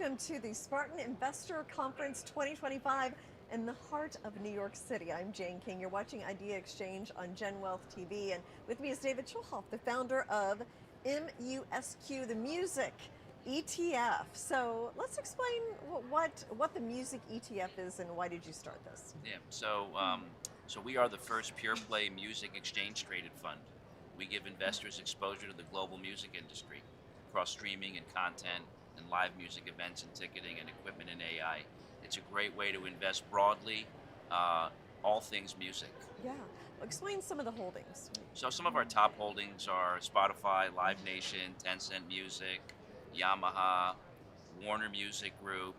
welcome to the Spartan Investor Conference 2025 in the heart of New York City. I'm Jane King. You're watching Idea Exchange on Gen Wealth TV, and with me is David Schulhoff, the founder of MUSQ, the music ETF. So let's explain what the music ETF is and why did you start this? So we are the first pure play music exchange traded fund. We give investors exposure to the global music industry across streaming and content and live music events and ticketing and equipment and AI. It's a great way to invest broadly, all things music. Yeah, explain some of the holdings. So some of our top holdings are Spotify, Live Nation, Tencent Music, Yamaha, Warner Music Group.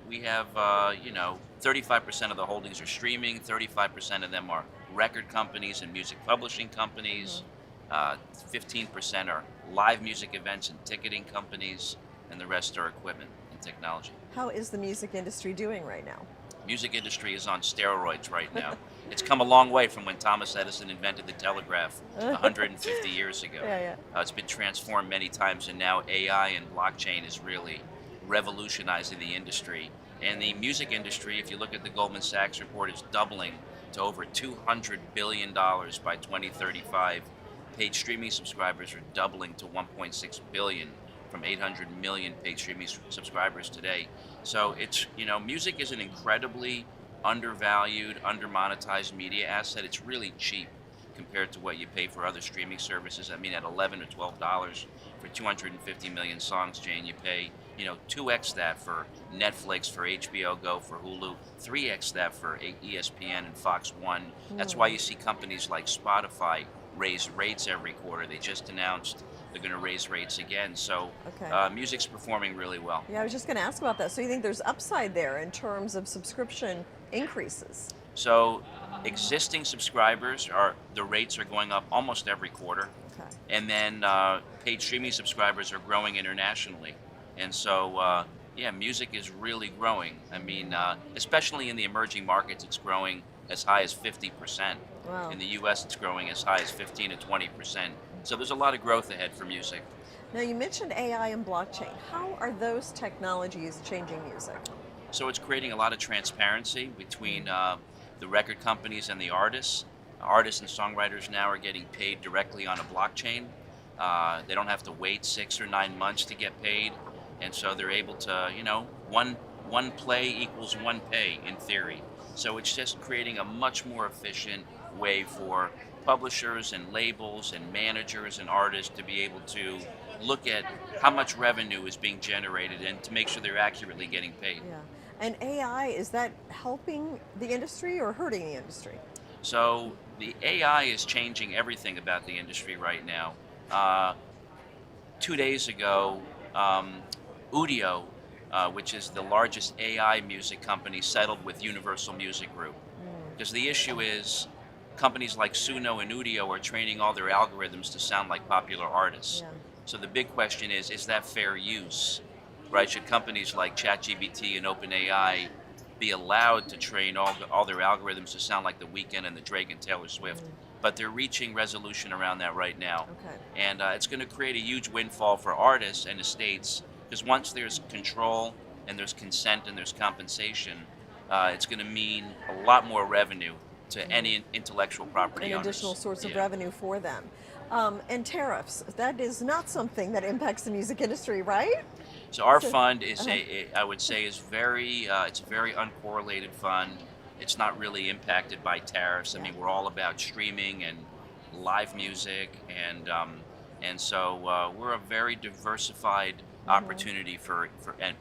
We have, 35% of the holdings are streaming, 35% of them are record companies and music publishing companies, 15% are live music events and ticketing companies, and the rest are equipment and technology. How is the music industry doing right now? Music industry is on steroids right now. It's come a long way from when Thomas Edison invented the telegraph 150 years ago. Yeah. It's been transformed many times, and now AI and blockchain is really revolutionizing the industry. And the music industry, if you look at the Goldman Sachs report, is doubling to over $200 billion by 2035. Paid streaming subscribers are doubling to 1.6 billion from 800 million paid streaming subscribers today. So it's, music is an incredibly undervalued, undermonetized media asset. It's really cheap compared to what you pay for other streaming services. I mean, at $11 or $12 for 250 million songs, Jane, you pay, 2x that for Netflix, for HBO Go, for Hulu, 3x that for ESPN and Fox One. That's why you see companies like Spotify raise rates every quarter. They just announced they're going to raise rates again. So music's performing really well. Yeah, I was just going to ask about that. So you think there's upside there in terms of subscription increases? So existing subscribers the rates are going up almost every quarter. Okay. And then paid streaming subscribers are growing internationally. And so, music is really growing. I mean, especially in the emerging markets, it's growing as high as 50%. Wow. In the US, it's growing as high as 15 to 20%. So there's a lot of growth ahead for music. Now, you mentioned AI and blockchain. How are those technologies changing music? So it's creating a lot of transparency between the record companies and the artists. Artists and songwriters now are getting paid directly on a blockchain. They don't have to wait 6 or 9 months to get paid. And so they're able to, one play equals one pay in theory. So it's just creating a much more efficient way for publishers and labels and managers and artists to be able to look at how much revenue is being generated and to make sure they're accurately getting paid. Yeah. And AI, is that helping the industry or hurting the industry? So the AI is changing everything about the industry right now. 2 days ago, Udio, which is the largest AI music company, settled with Universal Music Group. Because the issue is companies like Suno and Udio are training all their algorithms to sound like popular artists. Yeah. So the big question is that fair use? Right? Should companies like ChatGPT and OpenAI be allowed to train all their algorithms to sound like The Weeknd and the Drake and Taylor Swift? But they're reaching resolution around that right now. Okay. And it's going to create a huge windfall for artists and estates, because once there's control and there's consent and there's compensation, it's going to mean a lot more revenue to any intellectual property An owners. additional source of revenue for them. And tariffs, that is not something that impacts the music industry, right? So our fund is I would say is it's a very uncorrelated fund. It's not really impacted by tariffs. I mean, we're all about streaming and live music, and so we're a very diversified opportunity for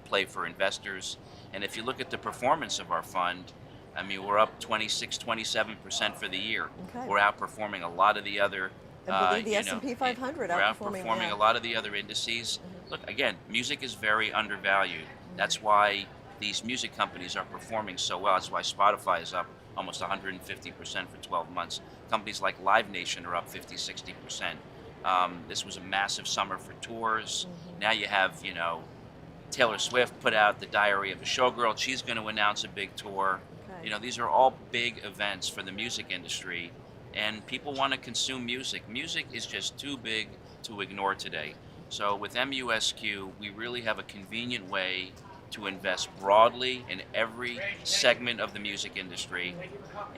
play for investors. And if you look at the performance of our fund, I mean, we're up 27% for the year. Okay. We're outperforming a lot of the other. I believe the S&P 500 we're outperforming outperforming a lot of the other indices. Look, again, music is very undervalued. That's why these music companies are performing so well. That's why Spotify is up almost 150% for 12 months. Companies like Live Nation are up 50, 60%. This was a massive summer for tours. Now you have, Taylor Swift put out The Diary of a Showgirl. She's going to announce a big tour. Okay. These are all big events for the music industry, and people want to consume music. Music is just too big to ignore today. So with MUSQ, we really have a convenient way to invest broadly in every segment of the music industry,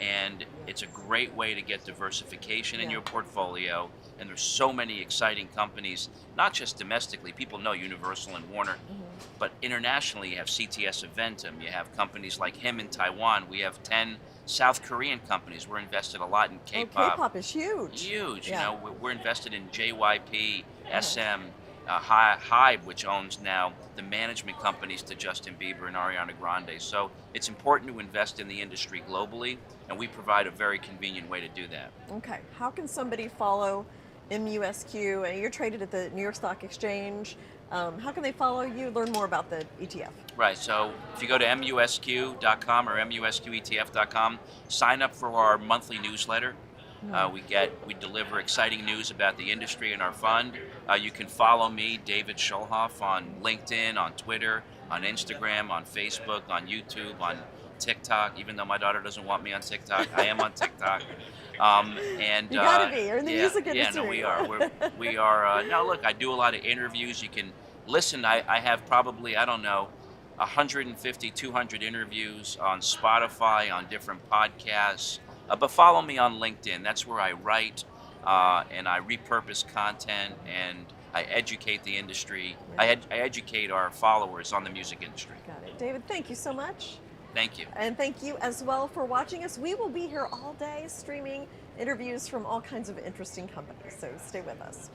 and it's a great way to get diversification in Yeah. your portfolio. And there's so many exciting companies, not just domestically. People know Universal and Warner, Hmm. but internationally, you have CTS Eventum. You have companies like him in Taiwan. We have 10 South Korean companies. We're invested a lot in Oh, K-pop. K-pop is huge. Huge. Yeah. We're invested in JYP, Uh-huh. SM, Hybe, which owns now the management companies to Justin Bieber and Ariana Grande. So it's important to invest in the industry globally, and we provide a very convenient way to do that. Okay. How can somebody follow MUSQ? You're traded at the New York Stock Exchange. How can they follow you, learn more about the ETF? Right. So if you go to musq.com or musqetf.com, sign up for our monthly newsletter. Hmm. We deliver exciting news about the industry and our fund. You can follow me, David Schulhoff, on LinkedIn, on Twitter, on Instagram, on Facebook, on YouTube, on TikTok. Even though my daughter doesn't want me on TikTok, I am on TikTok. You got to be. You're in the Yeah, music yeah, no, industry. we are. We are. Now, look, I do a lot of interviews. You can listen. I have probably, I don't know, 150, 200 interviews on Spotify, on different podcasts. But follow me on LinkedIn. That's where I write and I repurpose content and I educate the industry. Yeah, I educate our followers on the music industry. got it. David, thank you so much. Thank you. And thank you as well for watching us. We will be here all day streaming interviews from all kinds of interesting companies, so stay with us.